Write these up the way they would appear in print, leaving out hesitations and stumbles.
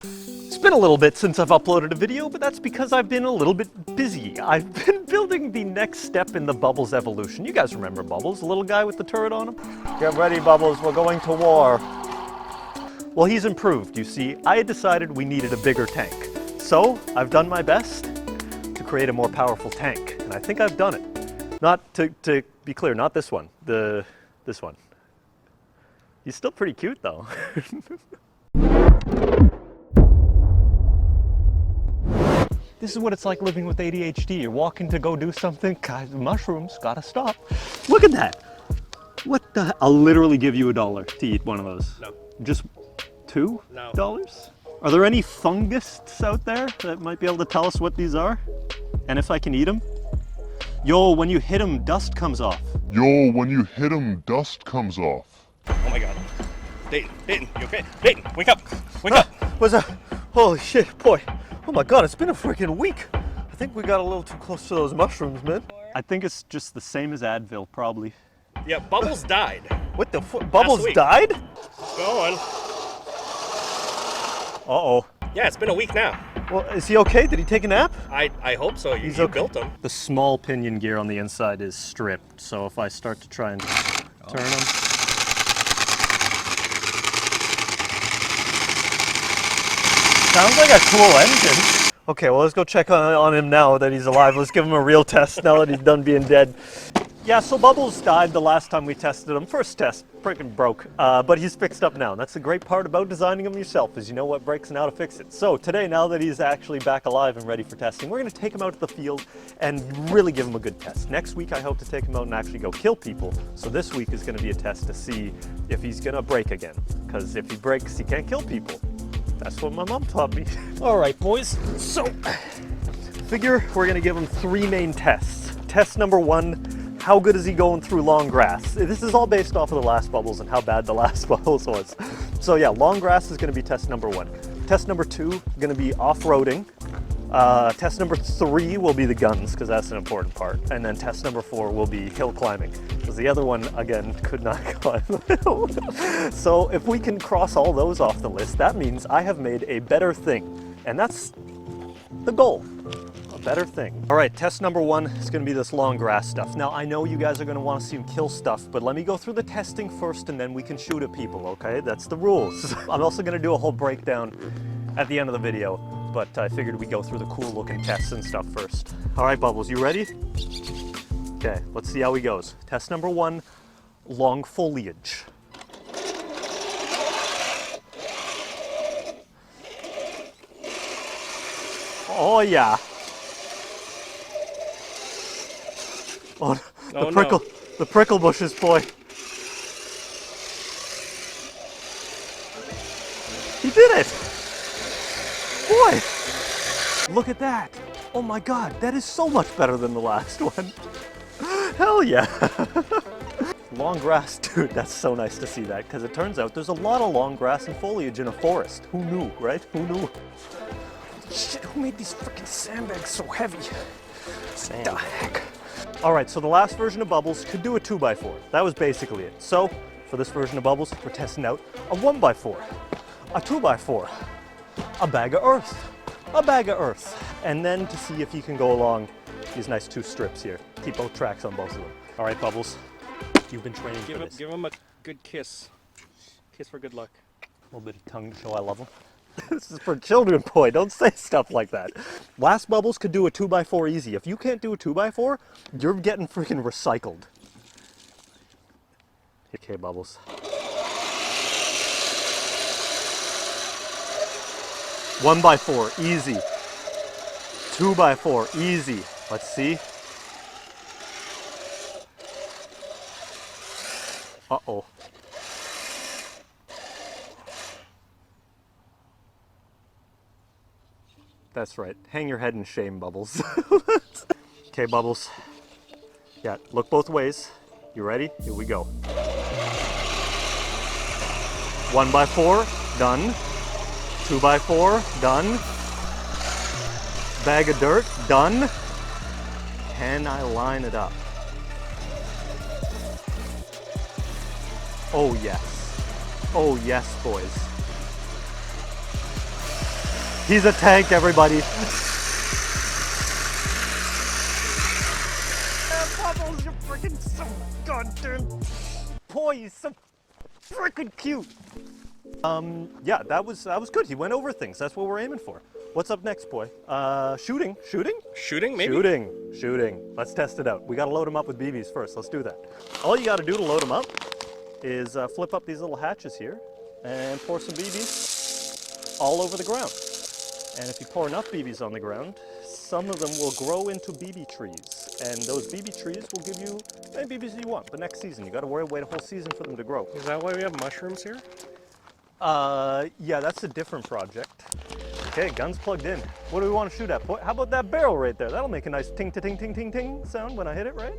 It's been a little bit since I've uploaded a video, but that's because I've been a little bit busy. I've been building the next step in the Bubbles evolution. You guys remember Bubbles, the little guy with the turret on him? Get ready, Bubbles, we're going to war. Well, he's improved, you see. I had decided we needed a bigger tank. So, I've done my best to create a more powerful tank, and I think I've done it. Not, to be clear, not this one, this one. He's still pretty cute though. This is what it's like living with ADHD. You're walking to go do something, guys, mushrooms, gotta stop. Look at that. What the, I'll literally give you $1 to eat one of those. No. Just $2? No. Are there any fungusists out there that might be able to tell us what these are? And if I can eat them? Yo, when you hit them, dust comes off. Yo, when you hit them, dust comes off. Oh my god. Dayton, you okay? Dayton, wake up! Wake up! What's that? Holy shit, boy. Oh my god, it's been a freaking week. I think we got a little too close to those mushrooms, man. I think it's just the same as Advil, probably. Yeah, Bubbles died. What the fuck? Bubbles died? Go on. Uh-oh. Yeah, it's been a week now. Well, is he okay? Did he take a nap? I hope so. You okay. built him. The small pinion gear on the inside is stripped, so if I start to try and turn him. Sounds like a cool engine. Okay, well, let's go check on him now that he's alive. Let's give him a real test now that he's done being dead. Yeah, so Bubbles died the last time we tested him. First test, freaking broke. But he's fixed up now. And that's the great part about designing him yourself, is you know what breaks and how to fix it. So today, now that he's actually back alive and ready for testing, we're gonna take him out to the field and really give him a good test. Next week, I hope to take him out and actually go kill people. So this week is gonna be a test to see if he's gonna break again. Because if he breaks, he can't kill people. That's what my mom taught me. All right, boys. So, figure we're gonna give him 3 main tests. Test number 1, how good is he going through long grass? This is all based off of the last Bubbles and how bad the last Bubbles was. So yeah, long grass is gonna be test number 1. Test number 2, gonna be off-roading. Test number 3 will be the guns, because that's an important part. And then test number 4 will be hill climbing, because the other one, again, could not climb the hill. So if we can cross all those off the list, that means I have made a better thing. And that's the goal. Better thing. All right, test number 1 is gonna be this long grass stuff. Now, I know you guys are gonna wanna see him kill stuff, but let me go through the testing first and then we can shoot at people, okay? That's the rules. I'm also gonna do a whole breakdown at the end of the video, but I figured we'd go through the cool looking tests and stuff first. All right, Bubbles, you ready? Okay, let's see how he goes. Test number 1, long foliage. Oh yeah. Oh, the prickle bushes, boy. He did it! Boy! Look at that! Oh my god, that is so much better than the last one. Hell yeah! Long grass, dude, that's so nice to see that, because it turns out there's a lot of long grass and foliage in a forest. Who knew, right? Who knew? Shit, who made these freaking sandbags so heavy? What the heck? All right, so the last version of Bubbles could do a 2x4. That was basically it. So, for this version of Bubbles, we're testing out a 1x4, a 2x4, a bag of earth, and then to see if he can go along these nice 2 strips here. Keep both tracks on both of them. All right, Bubbles, you've been training for this. Give him a good kiss. Kiss for good luck. A little bit of tongue to show I love him. This is for children, boy. Don't say stuff like that. Last Bubbles could do a 2x4 easy. If you can't do a 2x4, you're getting freaking recycled. Okay, Bubbles. One by 4, easy. 2x4, easy. Let's see. Uh-oh. That's right. Hang your head in shame, Bubbles. Okay, Bubbles. Yeah, look both ways. You ready? Here we go. 1x4, done. 2x4, done. Bag of dirt, done. Can I line it up? Oh yes. Oh yes, boys. He's a tank, everybody. Bubbles, you're freaking so goddamn. Boy, he's so freaking cute. Yeah, that was good. He went over things. That's what we're aiming for. What's up next, boy? Shooting. Shooting, maybe? Shooting. Let's test it out. We gotta load him up with BBs first. Let's do that. All you gotta do to load him up is flip up these little hatches here and pour some BBs all over the ground. And if you pour enough BBs on the ground, some of them will grow into BB trees. And those BB trees will give you any BBs you want the next season. You gotta wait a whole season for them to grow. Is that why we have mushrooms here? Yeah, that's a different project. Okay, gun's plugged in. What do we want to shoot at? How about that barrel right there? That'll make a nice ting-ting-ting-ting-ting sound when I hit it, right?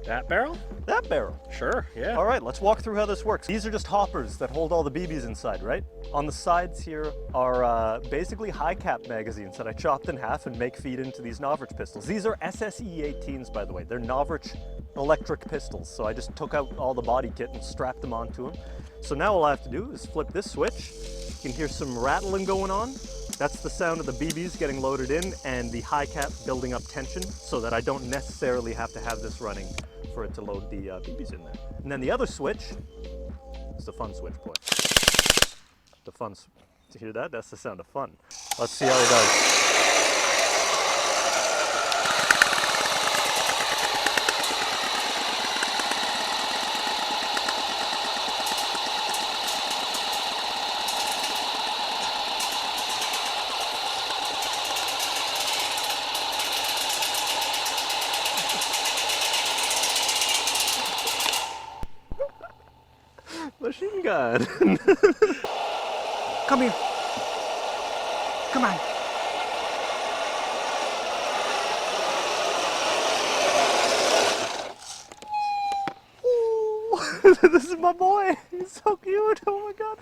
That barrel? That barrel. Sure, yeah. All right, let's walk through how this works. These are just hoppers that hold all the BBs inside, right? On the sides here are basically high cap magazines that I chopped in half and make feed into these Novrich pistols. These are SSE-18s, by the way. They're Novrich electric pistols. So I just took out all the body kit and strapped them onto them. So now all I have to do is flip this switch. You can hear some rattling going on. That's the sound of the BBs getting loaded in and the high cap building up tension so that I don't necessarily have to have this running for it to load the BBs in there. And then the other switch is the fun switch, boy. The fun, to hear that? That's the sound of fun. Let's see how he does. Machine gun. Come here. Come on. Ooh, this is my boy. He's so cute. Oh my god.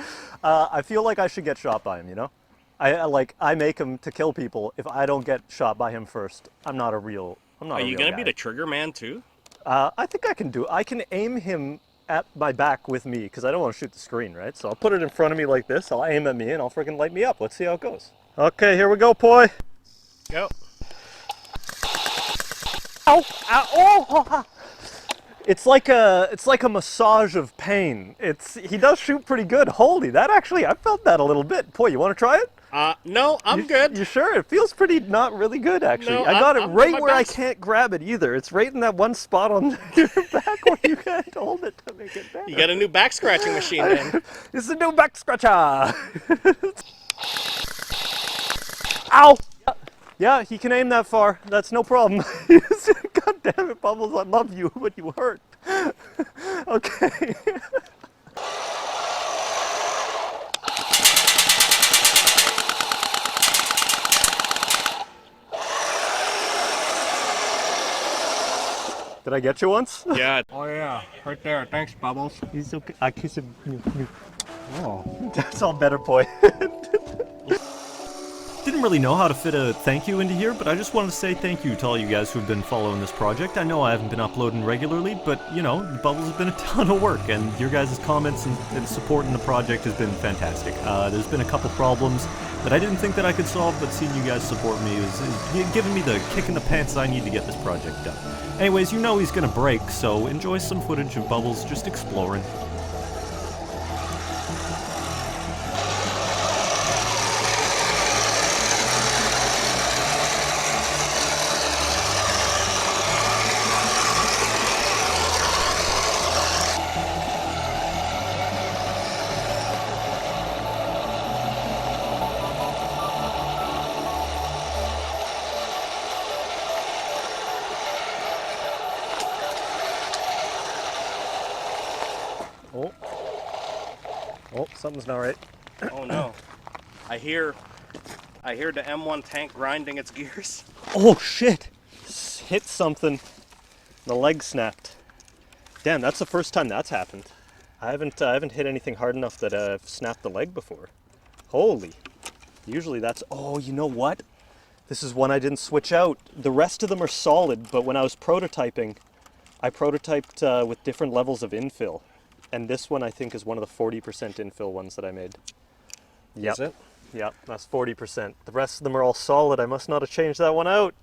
I feel like I should get shot by him, you know? I make him to kill people. If I don't get shot by him first, I'm not a real Are you gonna be the trigger man too? I think I can do it. I can aim him at my back with me because I don't want to shoot the screen, right? So I'll put it in front of me like this. I'll aim at me and I'll freaking light me up. Let's see how it goes. Okay, here we go, boy. Go. Ow! Ow! Oh! It's like a massage of pain. He does shoot pretty good. Holy, that actually, I felt that a little bit. Boy, you want to try it? No, I'm good. You sure? It feels pretty not really good, actually. No, I got it right where I best. can't grab it either. It's right in that one spot on your back where you can't hold it to make it better. You got a new back scratching machine then. It's a new back scratcher. Ow! Yeah, he can aim that far. That's no problem. God damn it, Bubbles, I love you, but you hurt. Okay. Did I get you once? Yeah. Oh yeah, right there. Thanks, Bubbles. He's okay. I kiss him. Oh, that's all better, boy. Didn't really know how to fit a thank you into here, but I just wanted to say thank you to all you guys who've been following this project. I know I haven't been uploading regularly, but you know, Bubbles has been a ton of work, and your guys' comments and support in the project has been fantastic. There's been a couple problems that I didn't think that I could solve, but seeing you guys support me is giving me the kick in the pants I need to get this project done. Anyways, you know he's gonna break, so enjoy some footage of Bubbles just exploring. Oh, something's not right. Oh no. I hear the M1 tank grinding its gears. Oh shit! Hit something. The leg snapped. Damn, that's the first time that's happened. I haven't hit anything hard enough that I've snapped the leg before. Holy. Usually that's, oh, you know what? This is one I didn't switch out. The rest of them are solid, but when I was prototyping, I prototyped with different levels of infill. And this one I think is one of the 40% infill ones that I made. Yep. Is it? Yep, that's 40%. The rest of them are all solid. I must not have changed that one out.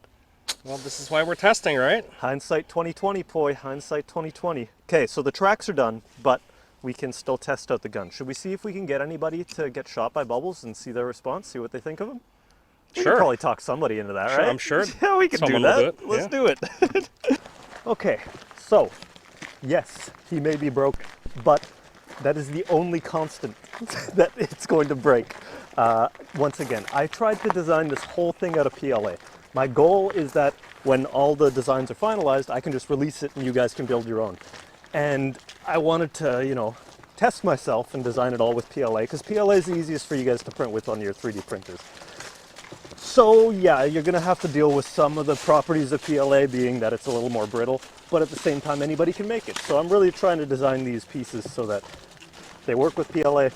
Well, this is why we're testing, right? Hindsight 2020, boy. Hindsight 2020. Okay, so the tracks are done, but we can still test out the gun. Should we see if we can get anybody to get shot by Bubbles and see their response, see what they think of him? We Sure. can probably talk somebody into that, Sure, right? I'm sure Yeah, we can do someone will that. do it, Let's do it. Okay, so, yes, he may be broke, but that is the only constant that it's going to break. Once again, I tried to design this whole thing out of PLA. My goal is that when all the designs are finalized, I can just release it and you guys can build your own. And I wanted to, you know, test myself and design it all with PLA, because PLA is the easiest for you guys to print with on your 3D printers. So yeah, you're gonna have to deal with some of the properties of PLA, being that it's a little more brittle, but at the same time anybody can make it. So I'm really trying to design these pieces so that they work with PLA.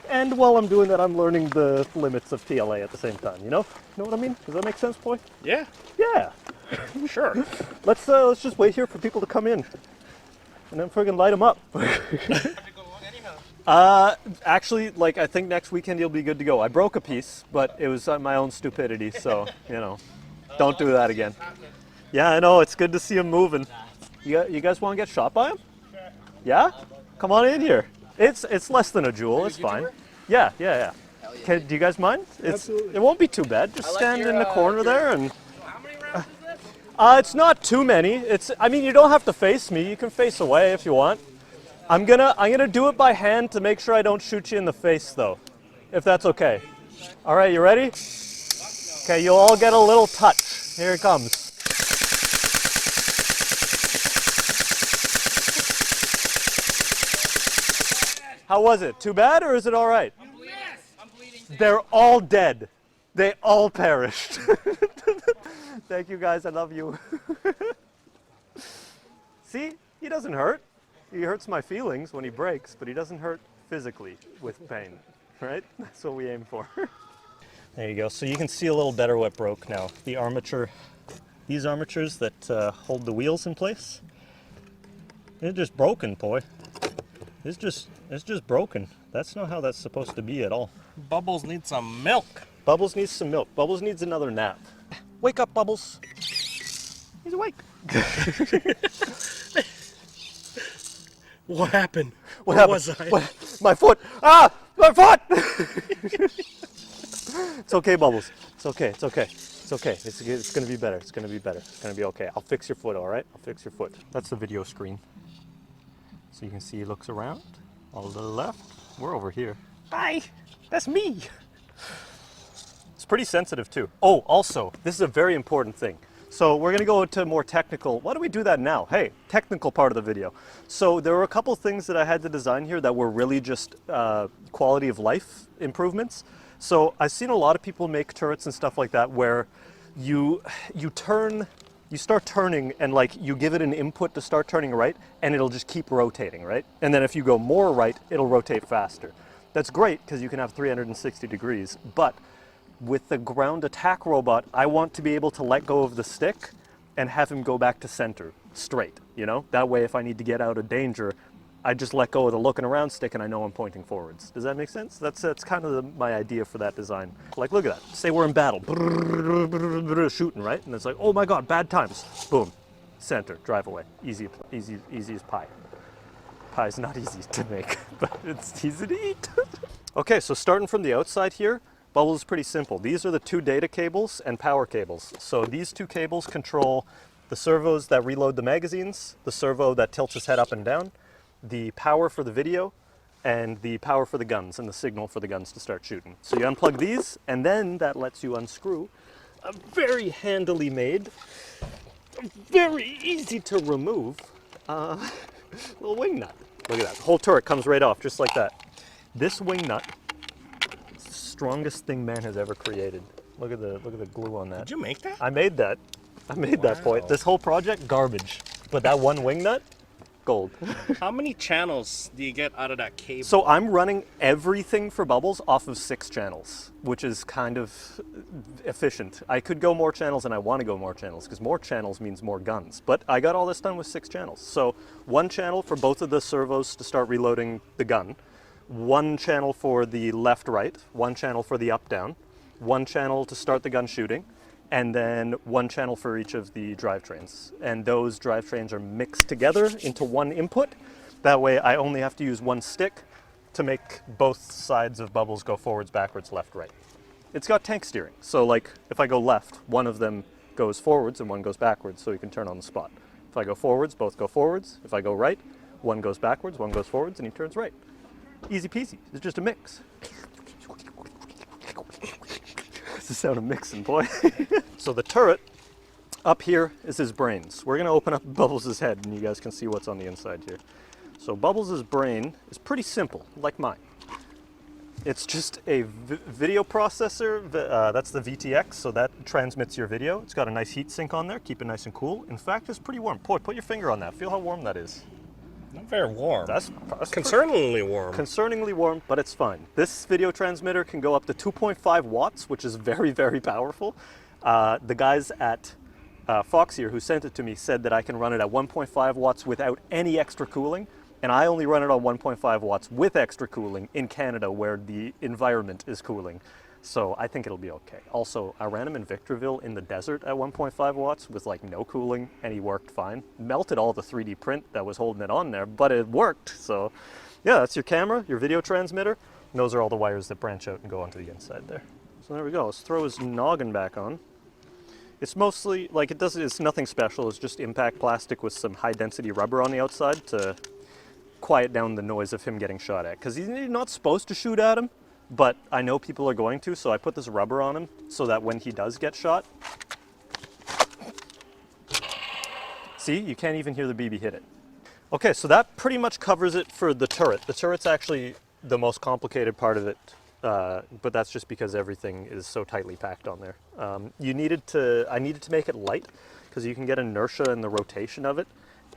And while I'm doing that, I'm learning the limits of PLA at the same time, you know? You know what I mean? Does that make sense, boy? Yeah, Yeah. sure. Let's just wait here for people to come in. And then friggin' light them up. Actually, like, I think next weekend you'll be good to go. I broke a piece, but it was my own stupidity, so, you know, don't do that again. Yeah, I know, it's good to see him moving. You guys want to get shot by him? Yeah? Come on in here. It's less than a jewel, it's fine. Yeah. Okay, do you guys mind? It won't be too bad. Just stand in the corner there and... How many rounds is this? It's not too many. I mean, you don't have to face me. You can face away if you want. I'm gonna do it by hand to make sure I don't shoot you in the face, though, if that's okay. All right, you ready? Okay, you'll all get a little touch. Here it comes. How was it? Too bad, or is it all right? I'm bleeding. They're all dead. They all perished. Thank you, guys. I love you. See, he doesn't hurt. He hurts my feelings when he breaks, but he doesn't hurt physically with pain, right? That's what we aim for. There you go. So you can see a little better what broke now. The armature, these armatures that hold the wheels in place, they're just broken, boy. It's just broken. That's not how that's supposed to be at all. Bubbles need some milk. Bubbles needs some milk. Bubbles needs another nap. Wake up, Bubbles. He's awake. What happened? What Where happened? was I? What? My foot! Ah! My foot! It's okay, Bubbles. It's okay. It's okay. It's okay. It's gonna be better. It's gonna be better. It's gonna be okay. I'll fix your foot, all right? I'll fix your foot. That's the video screen. So you can see he looks around. All to the left. We're over here. Hi! That's me! It's pretty sensitive, too. Oh, also, this is a very important thing. So we're gonna go into more technical. Why do we do that now? Hey, technical part of the video. So there were a couple things that I had to design here that were really just quality of life improvements. So I've seen a lot of people make turrets and stuff like that where you start turning and like you give it an input to start turning right and it'll just keep rotating, right? And then if you go more right, it'll rotate faster. That's great because you can have 360 degrees, but with the ground attack robot, I want to be able to let go of the stick and have him go back to center, straight, you know? That way, if I need to get out of danger, I just let go of the looking around stick and I know I'm pointing forwards. Does that make sense? That's kind of my idea for that design. Like, look at that. Say we're in battle, shooting, right? And it's like, oh my God, bad times. Boom, center, drive away. Easy as pie. Pie's not easy to make, but it's easy to eat. Okay, so starting from the outside here, Bubbles is pretty simple. These are the two data cables and power cables. So these two cables control the servos that reload the magazines, the servo that tilts his head up and down, the power for the video, and the power for the guns and the signal for the guns to start shooting. So you unplug these, and then that lets you unscrew a very handily made, very easy to remove little wing nut. Look at that. The whole turret comes right off, just like that. This wing nut, it's the strongest thing man has ever created. Look at the glue on that. Did you make that? I made that. I made that point. This whole project, garbage. But that one wing nut, gold. How many channels do you get out of that cable? So I'm running everything for Bubbles off of 6 channels, which is kind of efficient. I could go more channels and I want to go more channels because more channels means more guns. But I got all this done with 6 channels. So 1 channel for both of the servos to start reloading the gun, one channel for the left-right, one channel for the up-down, one channel to start the gun shooting, and then one channel for each of the drivetrains. And those drivetrains are mixed together into one input. That way I only have to use one stick to make both sides of Bubbles go forwards, backwards, left, right. It's got tank steering. So like if I go left, one of them goes forwards and one goes backwards, so you can turn on the spot. If I go forwards, both go forwards. If I go right, one goes backwards, one goes forwards, and he turns right. Easy peasy. It's just a mix. It's the sound of mixing, boy. So the turret up here is his brains. We're gonna open up Bubbles' head and you guys can see what's on the inside here. So Bubbles' brain is pretty simple, like mine. It's just a video processor. That's the VTX, so that transmits your video. It's got a nice heat sink on there, keep it nice and cool. In fact, it's pretty warm. Put your finger on that. Feel how warm that is. Not very warm. That's concerningly warm. Concerningly warm, but it's fine. This video transmitter can go up to 2.5 watts, which is very, very powerful. The guys at Fox here who sent it to me said that I can run it at 1.5 watts without any extra cooling. And I only run it on 1.5 watts with extra cooling in Canada where the environment is cooling. So I think it'll be okay. Also, I ran him in Victorville in the desert at 1.5 watts with like no cooling and he worked fine. Melted all the 3D print that was holding it on there, but it worked. So yeah, that's your camera, your video transmitter. And those are all the wires that branch out and go onto the inside there. So there we go. Let's throw his noggin back on. It's mostly, like it's nothing special. It's just impact plastic with some high density rubber on the outside to quiet down the noise of him getting shot at, because he's not supposed to shoot at him, but I know people are going to, so I put this rubber on him so that when he does get shot, see, you can't even hear the BB hit it. Okay, so that pretty much covers it for the turret. The turret's actually the most complicated part of it, but that's just because everything is so tightly packed on there. I needed to make it light because you can get inertia in the rotation of it.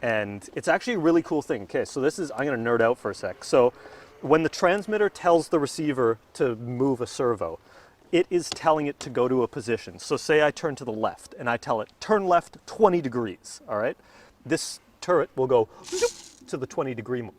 And it's actually a really cool thing. Okay, so I'm gonna nerd out for a sec. So when the transmitter tells the receiver to move a servo, it is telling it to go to a position. So say I turn to the left and I tell it, turn left 20 degrees, all right? This turret will go to the 20-degree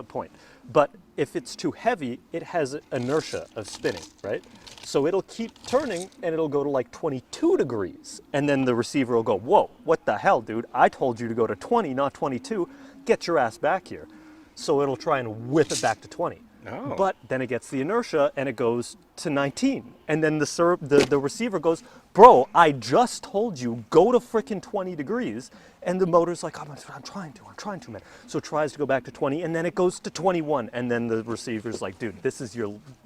point. But if it's too heavy, it has inertia of spinning, right? So it'll keep turning and it'll go to like 22 degrees. And then the receiver will go, whoa, what the hell, dude? I told you to go to 20, not 22. Get your ass back here. So it'll try and whip it back to 20. Oh. But then it gets the inertia and it goes to 19. And then the receiver goes, bro, I just told you, go to frickin' 20 degrees. And the motor's like, I'm trying to, man. So it tries to go back to 20 and then it goes to 21. And then the receiver's like, dude, this is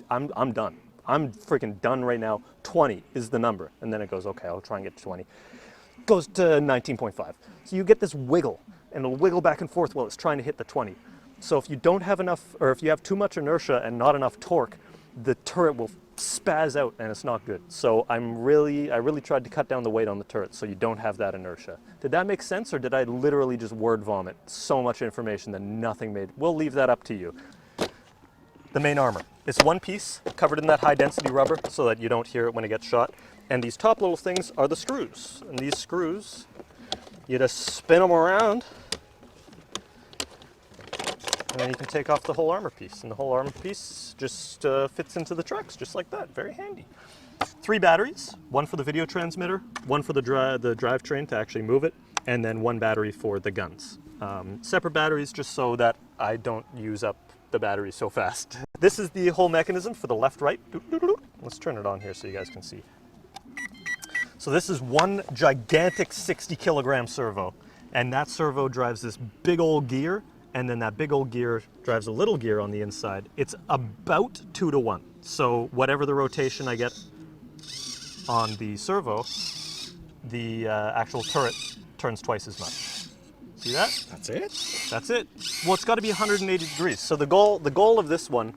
I'm done. I'm freaking done right now. 20 is the number. And then it goes, okay, I'll try and get to 20. Goes to 19.5. So you get this wiggle and it'll wiggle back and forth while it's trying to hit the 20. So if you don't have enough, or if you have too much inertia and not enough torque, the turret will spaz out and it's not good. So I really tried to cut down the weight on the turret so you don't have that inertia. Did that make sense, or did I literally just word vomit so much information that nothing made? We'll leave that up to you. The main armor. It's one piece covered in that high density rubber so that you don't hear it when it gets shot. And these top little things are the screws. And these screws, you just spin them around and then you can take off the whole armor piece. And the whole armor piece just fits into the trucks, just like that. Very handy. 3 batteries, one for the video transmitter, one for the drivetrain to actually move it, and then 1 battery for the guns. Separate batteries just so that I don't use up the battery so fast. This is the whole mechanism for the left-right. Let's turn it on here so you guys can see. So this is one gigantic 60 kilogram servo, and that servo drives this big old gear, and then that big old gear drives a little gear on the inside. It's about 2 to 1. So whatever the rotation I get on the servo, the actual turret turns twice as much. See that? That's it? That's it. Well, it's got to be 180 degrees. So the goal of this one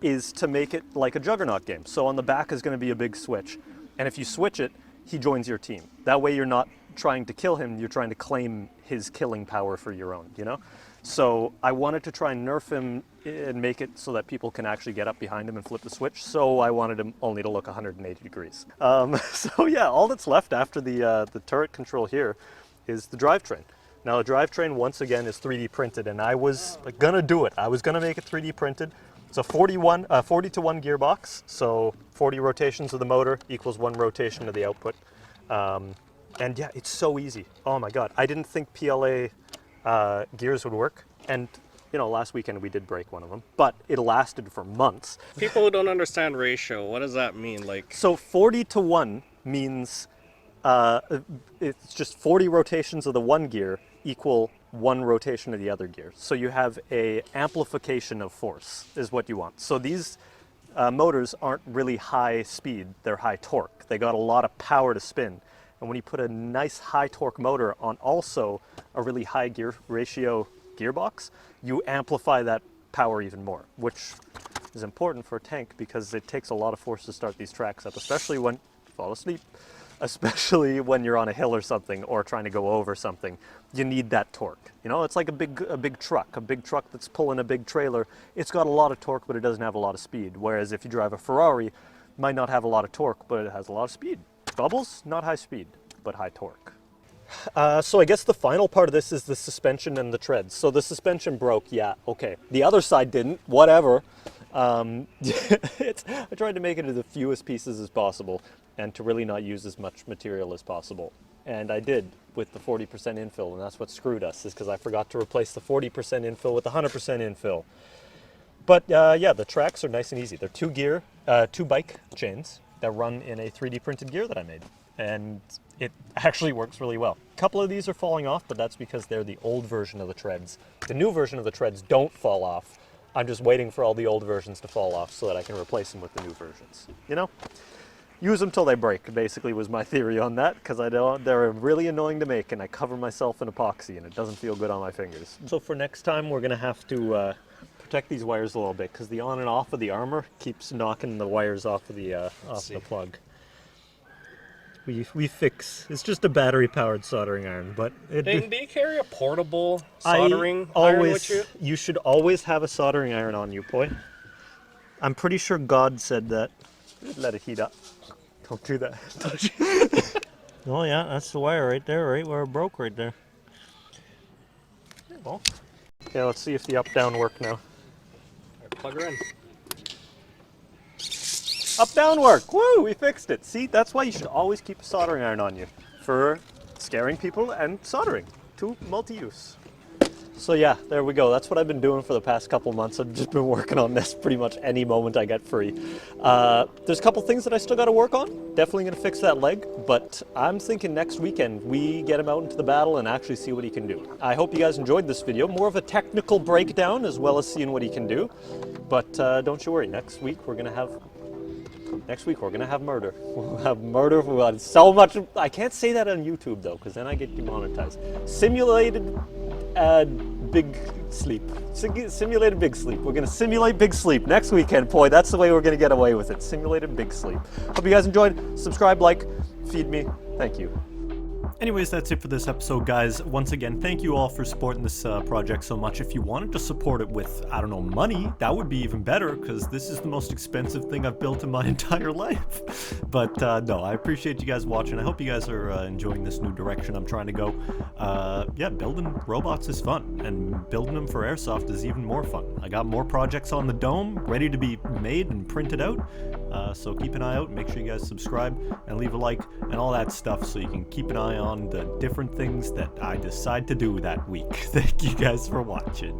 is to make it like a Juggernaut game. So on the back is going to be a big switch. And if you switch it, he joins your team. That way you're not trying to kill him, you're trying to claim his killing power for your own, you know? So I wanted to try and nerf him and make it so that people can actually get up behind him and flip the switch. So I wanted him only to look 180 degrees. So yeah, all that's left after the turret control here is the drivetrain. Now the drivetrain, once again, is 3D printed, and I was gonna do it. I was gonna make it 3D printed, It's a 40 to 1 gearbox, so 40 rotations of the motor equals 1 rotation of the output. And yeah, it's so easy. Oh my God, I didn't think PLA gears would work. And you know, last weekend we did break one of them, but it lasted for months. People who don't understand ratio, what does that mean? Like, So 40 to 1 means it's just 40 rotations of the one gear equal 1 rotation of the other gear. So you have a amplification of force is what you want. So these motors aren't really high speed, they're high torque. They got a lot of power to spin. And when you put a nice high torque motor on also a really high gear ratio gearbox, you amplify that power even more, which is important for a tank because it takes a lot of force to start these tracks up, especially when you fall asleep, especially when you're on a hill or something or trying to go over something. You need that torque. You know, it's like a big truck that's pulling a big trailer. It's got a lot of torque, but it doesn't have a lot of speed. Whereas if you drive a Ferrari, it might not have a lot of torque, but it has a lot of speed. Bubbles, not high speed, but high torque. So I guess the final part of this is the suspension and the treads. So the suspension broke, yeah, okay. The other side didn't, whatever. I tried to make it as the fewest pieces as possible and to really not use as much material as possible. And I did with the 40% infill, and that's what screwed us, is because I forgot to replace the 40% infill with the 100% infill. But yeah, the tracks are nice and easy. They're 2 bike chains that run in a 3D printed gear that I made. And it actually works really well. A couple of these are falling off, but that's because they're the old version of the treads. The new version of the treads don't fall off. I'm just waiting for all the old versions to fall off so that I can replace them with the new versions. You know? Use them till they break, basically, was my theory on that, because they're really annoying to make, and I cover myself in epoxy, and it doesn't feel good on my fingers. So for next time, we're going to have to protect these wires a little bit, because the on and off of the armor keeps knocking the wires off of the plug. We fix. It's just a battery-powered soldering iron, but Dayton, do you carry a portable soldering iron with you? You should always have a soldering iron on you, boy. I'm pretty sure God said that. Let it heat up. Don't do that. Oh yeah, that's the wire right there, right where it broke right there. Well, yeah, let's see if the up-down work now. Right, plug her in. Up-down work! Woo! We fixed it! See, that's why you should always keep a soldering iron on you. For scaring people and soldering. To multi-use. So yeah, there we go. That's what I've been doing for the past couple months. I've just been working on this pretty much any moment I get free. There's a couple things that I still got to work on. Definitely going to fix that leg, but I'm thinking next weekend we get him out into the battle and actually see what he can do. I hope you guys enjoyed this video. More of a technical breakdown as well as seeing what he can do. But don't you worry, next week we're going to have murder. We'll have murder. We'll have so much. I can't say that on YouTube though, because then I get demonetized. Simulated big sleep. Simulated big sleep. We're going to simulate big sleep next weekend, boy. That's the way we're going to get away with it. Simulated big sleep. Hope you guys enjoyed. Subscribe, like, feed me. Thank you. Anyways, that's it for this episode, guys. Once again, thank you all for supporting this project so much. If you wanted to support it with, I don't know, money, that would be even better, because this is the most expensive thing I've built in my entire life. But no, I appreciate you guys watching. I hope you guys are enjoying this new direction I'm trying to go. Yeah, building robots is fun, and building them for Airsoft is even more fun. I got more projects on the dome ready to be made and printed out. So keep an eye out. Make sure you guys subscribe and leave a like and all that stuff so you can keep an eye on the different things that I decide to do that week. Thank you guys for watching.